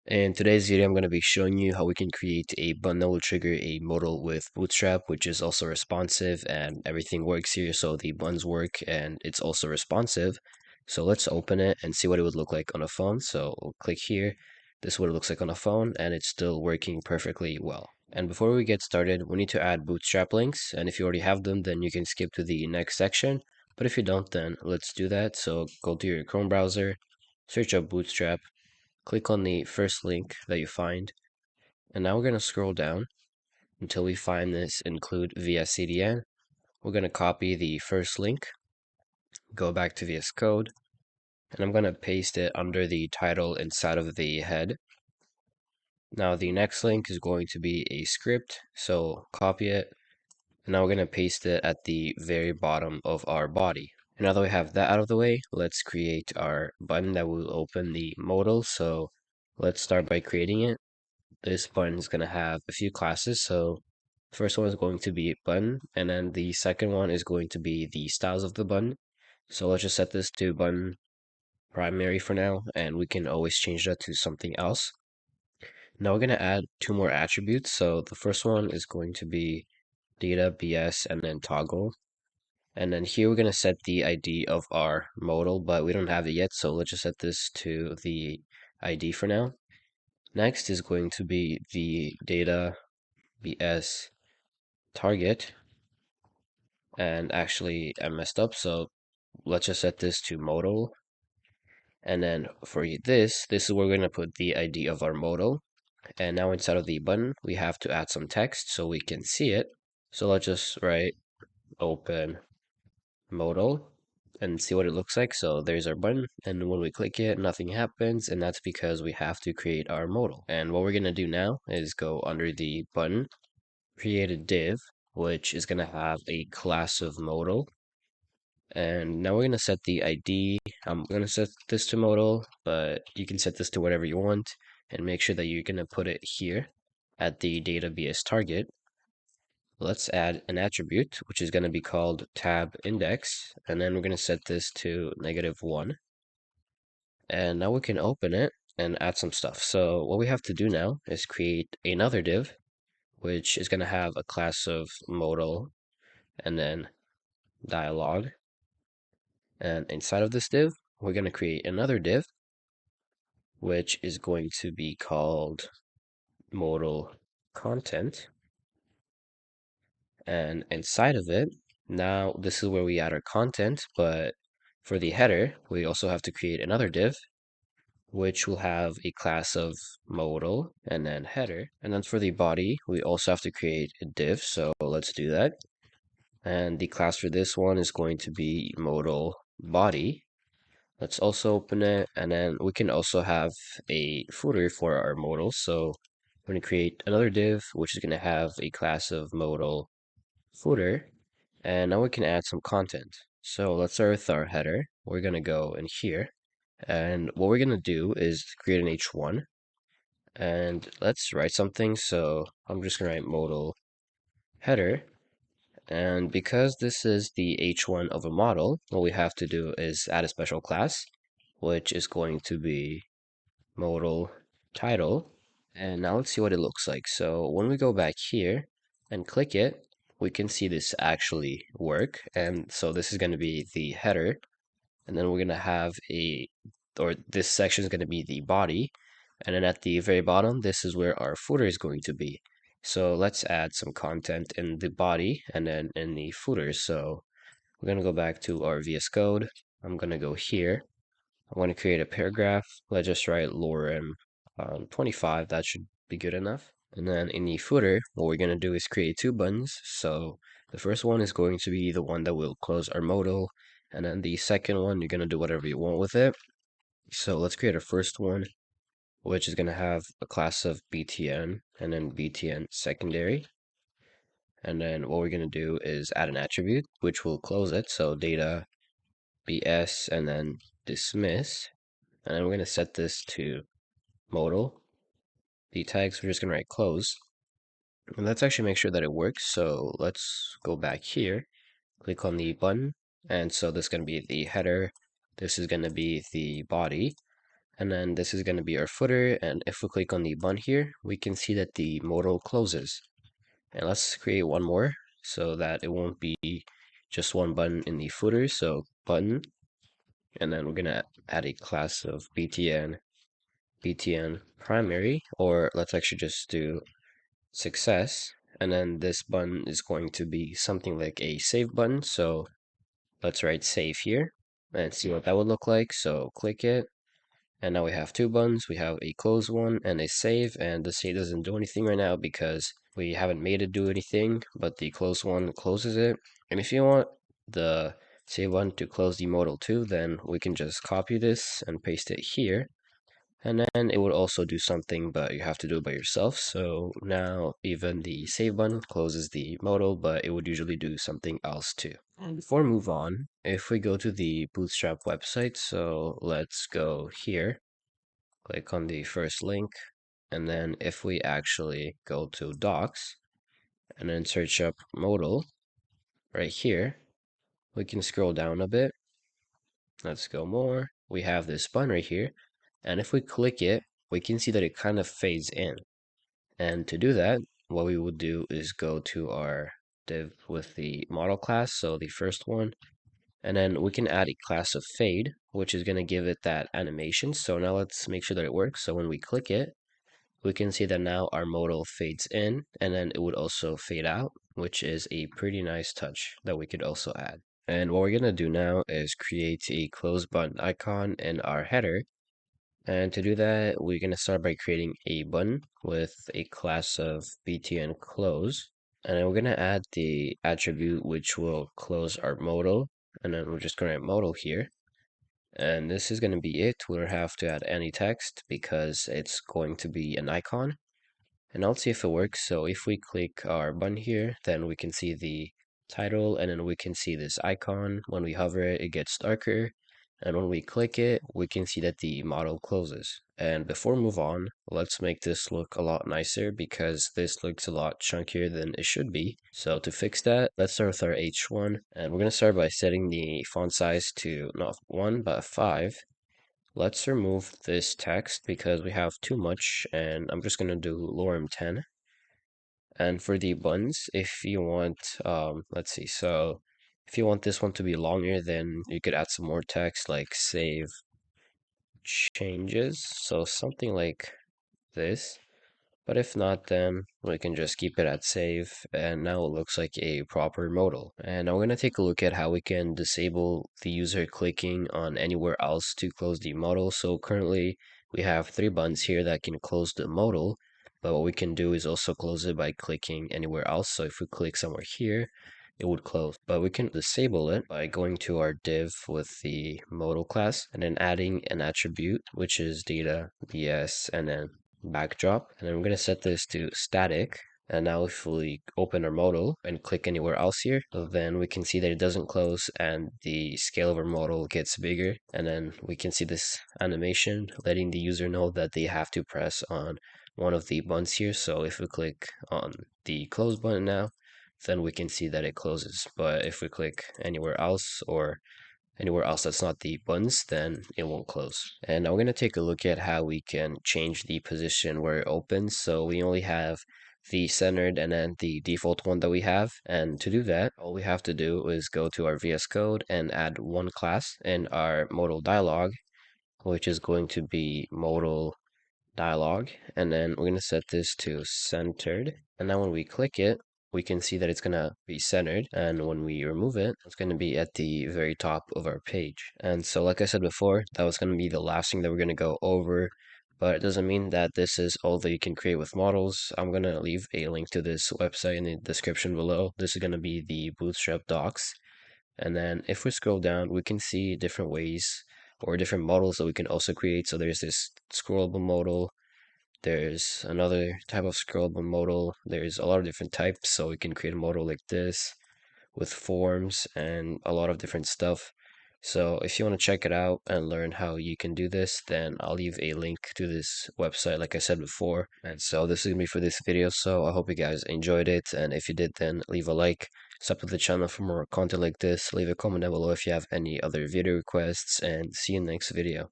In today's video, I'm going to be showing you how we can create a button that will trigger a modal with Bootstrap, which is also responsive and everything works here. So the buttons work and it's also responsive. So let's open it and see what it would look like on a phone. So we'll click here. This is what it looks like on a phone and it's still working perfectly well. And before we get started, we need to add Bootstrap links. And if you already have them, then you can skip to the next section. But if you don't, then let's do that. So go to your Chrome browser, search up Bootstrap. Click on the first link that you find, and now we're going to scroll down until we find this include VS CDN. We're going to copy the first link, go back to VS Code, and I'm going to paste it under the title inside of the head. Now the next link is going to be a script, so copy it, and now we're going to paste it at the very bottom of our body. And now that we have that out of the way, let's create our button that will open the modal. So let's start by creating it. This button is going to have a few classes. So the first one is going to be button, and then the second one is going to be the styles of the button. So let's just set this to button primary for now, and we can always change that to something else. Now we're going to add two more attributes. So the first one is going to be data, BS, and then toggle. And then here we're going to set the ID of our modal, but we don't have it yet. So let's just set this to the ID for now. Next is going to be the data BS target. And actually, I messed up. So let's just set this to modal. And then for this is where we're going to put the ID of our modal. And now inside of the button, we have to add some text so we can see it. So let's just write open modal and see what it looks like. So there's our button, and when we click it, nothing happens, and that's because we have to create our modal. And what we're going to do now is go under the button, create a div, which is going to have a class of modal. And now we're going to set the ID. I'm going to set this to modal, but you can set this to whatever you want, and make sure that you're going to put it here at the data BS target. Let's add an attribute, which is going to be called tab index, and then we're going to set this to -1. And now we can open it and add some stuff. So what we have to do now is create another div, which is going to have a class of modal and then dialog. And inside of this div, we're going to create another div, which is going to be called modal content. And inside of it, now this is where we add our content, but for the header, we also have to create another div, which will have a class of modal and then header. And then for the body, we also have to create a div, so let's do that. And the class for this one is going to be modal body. Let's also open it, and then we can also have a footer for our modal. So we're going to create another div, which is going to have a class of modal footer, and now we can add some content. So let's start with our header. We're going to go in here, and what we're going to do is create an H1, and let's write something. So I'm just going to write modal header, and because this is the H1 of a model, what we have to do is add a special class, which is going to be modal title. And now let's see what it looks like. So when we go back here and click it, we can see this actually work. And so this is going to be the header, and then we're going to have or this section is going to be the body. And then at the very bottom, this is where our footer is going to be. So let's add some content in the body and then in the footer. So we're going to go back to our VS Code. I'm going to go here. I want to create a paragraph. Let's just write lorem 25. That should be good enough. And then in the footer, what we're going to do is create two buttons. So the first one is going to be the one that will close our modal. And then the second one, you're going to do whatever you want with it. So let's create a first one, which is going to have a class of BTN and then BTN secondary. And then what we're going to do is add an attribute, which will close it. So data BS and then dismiss. And then we're going to set this to modal. The tags, we're just going to write close. And let's actually make sure that it works. So let's go back here, click on the button. And so this is going to be the header. This is going to be the body. And then this is going to be our footer. And if we click on the button here, we can see that the modal closes. And let's create one more so that it won't be just one button in the footer. So button, and then we're going to add a class of btn primary, or let's actually just do success. And then this button is going to be something like a save button. So let's write save here and see what that would look like. So click it. And now we have two buttons. We have a close one and a save. And the save doesn't do anything right now because we haven't made it do anything, but the close one closes it. And if you want the save button to close the modal too, then we can just copy this and paste it here. And then it would also do something, but you have to do it by yourself. So now even the save button closes the modal, but it would usually do something else too. And before we move on, if we go to the Bootstrap website, so let's go here, click on the first link, and then if we actually go to docs and then search up modal right here, we can scroll down a bit. Let's go more. We have this button right here. And if we click it, we can see that it kind of fades in. And to do that, what we would do is go to our div with the model class, so the first one, and then we can add a class of fade, which is going to give it that animation. So now let's make sure that it works. So when we click it, we can see that now our modal fades in, and then it would also fade out, which is a pretty nice touch that we could also add. And what we're going to do now is create a close button icon in our header. And to do that, we're going to start by creating a button with a class of btn close. And then we're going to add the attribute which will close our modal. And then we're just going to add modal here. And this is going to be it. We don't have to add any text because it's going to be an icon. And I'll see if it works. So if we click our button here, then we can see the title, and then we can see this icon. When we hover it, it gets darker. And when we click it, we can see that the model closes. And before we move on, let's make this look a lot nicer because this looks a lot chunkier than it should be. So to fix that, let's start with our H1. And we're going to start by setting the font size to not 1, but 5. Let's remove this text because we have too much, and I'm just going to do lorem 10. And for the buttons, if you want, let's see, so if you want this one to be longer, then you could add some more text like save changes. So something like this. But if not, then we can just keep it at save, and now it looks like a proper modal. And now we're going to take a look at how we can disable the user clicking on anywhere else to close the modal. So currently we have 3 buttons here that can close the modal, but what we can do is also close it by clicking anywhere else. So if we click somewhere here, it would close. But we can disable it by going to our div with the modal class and then adding an attribute, which is data bs and then backdrop, and then we're going to set this to static. And now if we open our modal and click anywhere else here, then we can see that it doesn't close and the scale of our modal gets bigger. And then we can see this animation letting the user know that they have to press on one of the buttons here. So if we click on the close button now, then we can see that it closes. But if we click anywhere else or anywhere else that's not the buttons, then it won't close. And now we're going to take a look at how we can change the position where it opens. So we only have the centered and then the default one that we have. And to do that, all we have to do is go to our VS Code and add one class in our modal dialog, which is going to be modal dialog. And then we're going to set this to centered. And now when we click it, we can see that it's going to be centered, and when we remove it, it's going to be at the very top of our page. And so like I said before, that was going to be the last thing that we're going to go over, but it doesn't mean that this is all that you can create with models. I'm going to leave a link to this website in the description below. This is going to be the Bootstrap docs. And then if we scroll down, we can see different ways or different models that we can also create. So there's this scrollable modal, there's another type of scrollable modal. There's a lot of different types, so we can create a modal like this with forms and a lot of different stuff. So if you want to check it out and learn how you can do this, then I'll leave a link to this website like I said before. And so this is going to be for this video, so I hope you guys enjoyed it, and if you did, then leave a like, sub to the channel for more content like this, leave a comment down below if you have any other video requests, and see you in the next video.